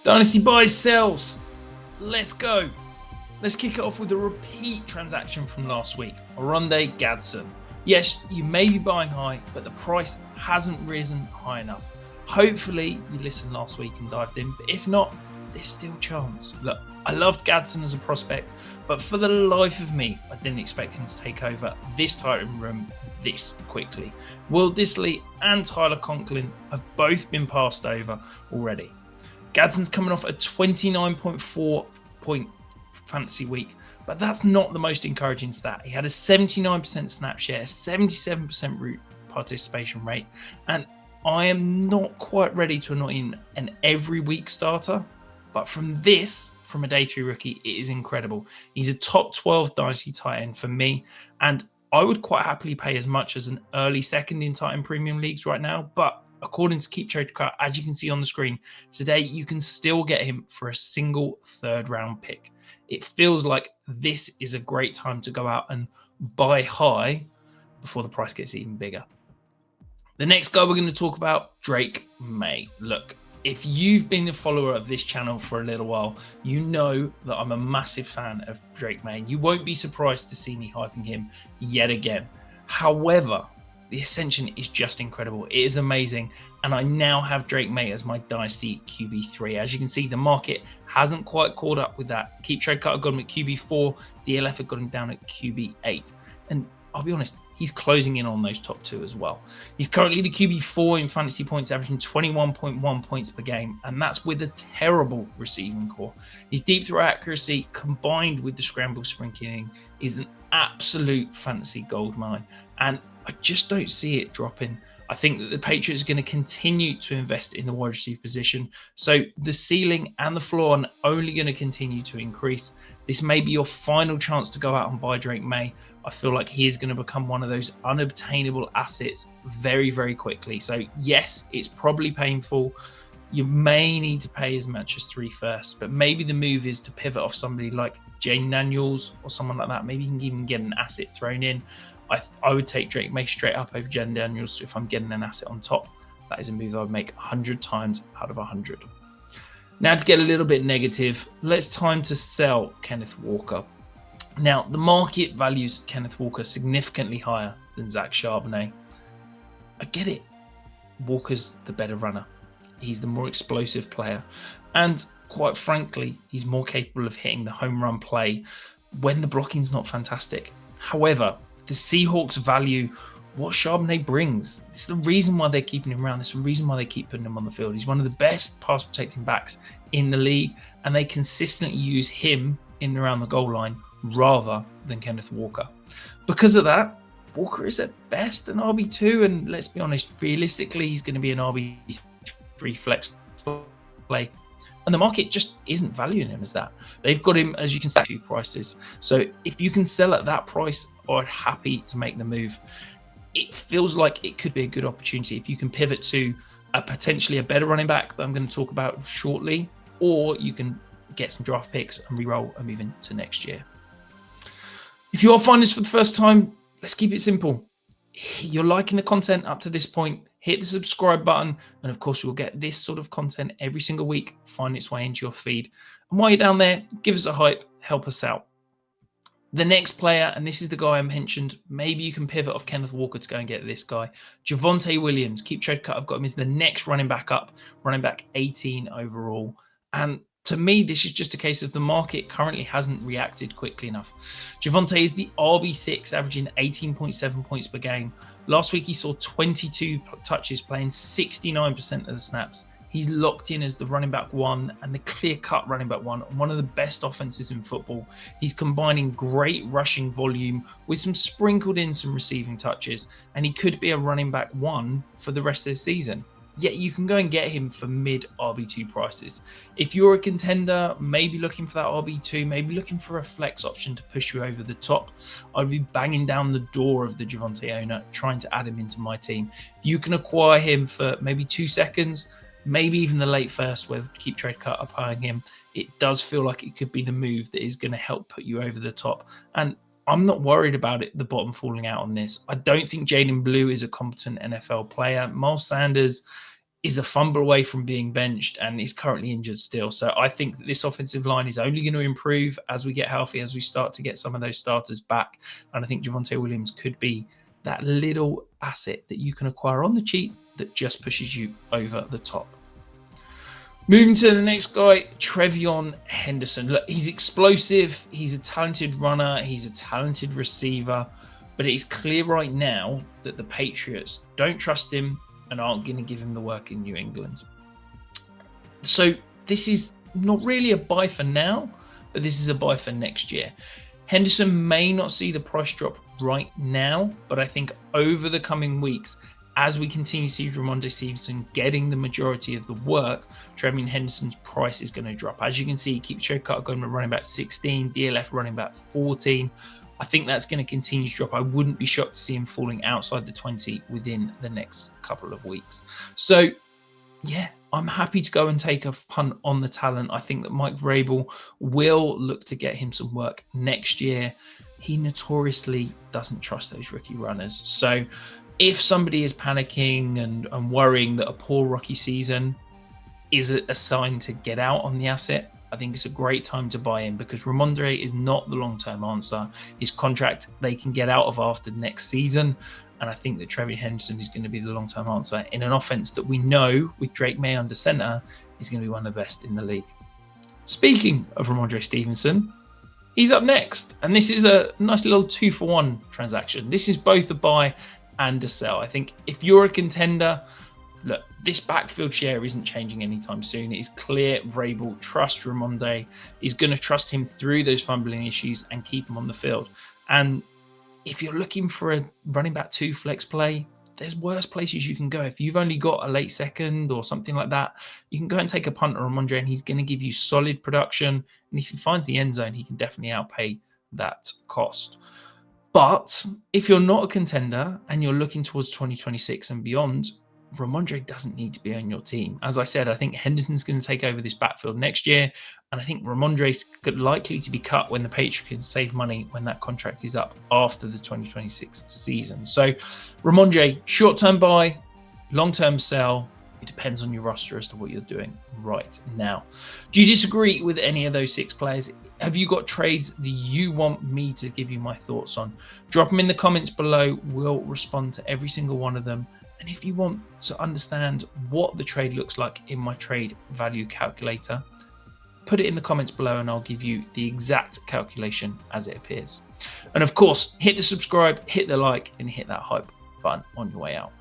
Dynasty Buys Sells. Let's go. Let's kick it off with a repeat transaction from last week. Oronde Gadsden. Yes, you may be buying high, but the price hasn't risen high enough. Hopefully you listened last week and dived in, but if not, there's still a chance. Look, I loved Gadsden as a prospect, but for the life of me, I didn't expect him to take over this tight room this quickly. Will Dissly and Tyler Conklin have both been passed over already. Gadsden's coming off a 29.4 point fantasy week, but that's not the most encouraging stat. He had a 79% snap share, 77% route participation rate, and I am not quite ready to anoint him an every week starter, but from a day 3 rookie, it is incredible. He's a top 12 dynasty tight end for me, and I would quite happily pay as much as an early second in tight end premium leagues right now, but according to Keep Trade Cut, as you can see on the screen, today you can still get him for a single third round pick. It feels like this is a great time to go out and buy high before the price gets even bigger. The next guy we're going to talk about, Drake Maye. Look, if you've been a follower of this channel for a little while, you know that I'm a massive fan of Drake Maye. You won't be surprised to see me hyping him yet again. However, the ascension is just incredible. It is amazing. And I now have Drake Maye as my Dynasty QB3. As you can see, the market hasn't quite caught up with that. Keep Trade Cut have got him at QB4. DLF have got him down at QB8. And I'll be honest, he's closing in on those top two as well. He's currently the QB4 in fantasy points, averaging 21.1 points per game. And that's with a terrible receiving core. His deep throw accuracy combined with the scramble sprinting is an absolute fantasy goldmine. And I just don't see it dropping. I think that the Patriots are going to continue to invest in the wide receiver position. So the ceiling and the floor are only going to continue to increase. This may be your final chance to go out and buy Drake Maye. I feel like he is going to become one of those unobtainable assets very, very quickly. So yes, it's probably painful. You may need to pay as much as 3 first, but maybe the move is to pivot off somebody like Jane Daniels or someone like that. Maybe you can even get an asset thrown in. I would take Drake Maye straight up over Jen Daniels if I'm getting an asset on top. That is a move I would make 100 times out of 100. Now to get a little bit negative, let's time to sell Kenneth Walker. Now, the market values Kenneth Walker significantly higher than Zach Charbonnet. I get it. Walker's the better runner. He's the more explosive player. And quite frankly, he's more capable of hitting the home run play when the blocking's not fantastic. However, the Seahawks value what Charbonnet brings. It's the reason why they're keeping him around. It's the reason why they keep putting him on the field. He's one of the best pass protecting backs in the league, and they consistently use him in and around the goal line rather than Kenneth Walker. Because of that, Walker is at best an RB2, and let's be honest, realistically, he's going to be an RB3 flex play. And the market just isn't valuing him as that. They've got him, as you can see, 2 prices. So if you can sell at that price, I'm happy to make the move. It feels like it could be a good opportunity if you can pivot to potentially a better running back that I'm going to talk about shortly, or you can get some draft picks and re-roll and move into next year. If you are finding this for the first time, let's keep it simple. You're liking the content up to this point, hit the subscribe button, and of course, we'll get this sort of content every single week, find its way into your feed. And while you're down there, give us a hype, help us out. The next player, and this is the guy I mentioned, maybe you can pivot off Kenneth Walker to go and get this guy. Javonte Williams, Keep Trade Cut, I've got him as the next running back up, running back 18 overall. And to me, this is just a case of the market currently hasn't reacted quickly enough. Javonte is the RB6, averaging 18.7 points per game. Last week, he saw 22 touches, playing 69% of the snaps. He's locked in as the running back 1 and the clear-cut running back 1, one of the best offenses in football. He's combining great rushing volume with some sprinkled in some receiving touches, and he could be a running back 1 for the rest of the season. Yet you can go and get him for mid RB2 prices. If you're a contender, maybe looking for that RB2, maybe looking for a flex option to push you over the top, I'd be banging down the door of the Javonte owner, trying to add him into my team. You can acquire him for maybe 2 seconds, maybe even the late first where Keep Trade Cut are buying him. It does feel like it could be the move that is going to help put you over the top. And I'm not worried about it, the bottom falling out on this. I don't think Jaden Blue is a competent NFL player. Miles Sanders is a fumble away from being benched and is currently injured still. So I think that this offensive line is only going to improve as we get healthy, as we start to get some of those starters back. And I think Javonte Williams could be that little asset that you can acquire on the cheap that just pushes you over the top. Moving to the next guy, TreVeyon Henderson. Look, he's explosive. He's a talented runner. He's a talented receiver. But it's clear right now that the Patriots don't trust him and aren't going to give him the work in New England. So this is not really a buy for now, but this is a buy for next year. Henderson may not see the price drop right now, but I think over the coming weeks, as we continue to see Rhamondre Stevenson getting the majority of the work, TreVeyon Henderson's price is going to drop. As you can see, keep Chocut going running back 16, DLF running back 14. I think that's going to continue to drop. I wouldn't be shocked to see him falling outside the 20 within the next couple of weeks. So, yeah, I'm happy to go and take a punt on the talent. I think that Mike Vrabel will look to get him some work next year. He notoriously doesn't trust those rookie runners. So if somebody is panicking and worrying that a poor rookie season is a sign to get out on the asset, I think it's a great time to buy in because Rhamondre is not the long-term answer. His contract they can get out of after next season. And I think that TreVeyon Henderson is going to be the long-term answer in an offense that we know with Drake Maye under center is going to be one of the best in the league. Speaking of Rhamondre Stevenson, he's up next. And this is a nice little 2-for-1 transaction. This is both a buy and a sell. I think if you're a contender, look, this backfield share isn't changing anytime soon. It is clear Vrabel trusts Rhamondre. He's going to trust him through those fumbling issues and keep him on the field. And if you're looking for a running back 2 flex play, there's worse places you can go. If you've only got a late second or something like that, you can go and take a punt on Rhamondre and he's going to give you solid production. And if he finds the end zone, he can definitely outpay that cost. But if you're not a contender and you're looking towards 2026 and beyond, Rhamondre doesn't need to be on your team. As I said, I think Henderson's going to take over this backfield next year. And I think Rhamondre's likely to be cut when the Patriots can save money when that contract is up after the 2026 season. So Rhamondre, short-term buy, long-term sell. It depends on your roster as to what you're doing right now. Do you disagree with any of those 6 players? Have you got trades that you want me to give you my thoughts on? Drop them in the comments below. We'll respond to every single one of them. And if you want to understand what the trade looks like in my trade value calculator, put it in the comments below and I'll give you the exact calculation as it appears. And of course, hit the subscribe, hit the like, and hit that hype button on your way out.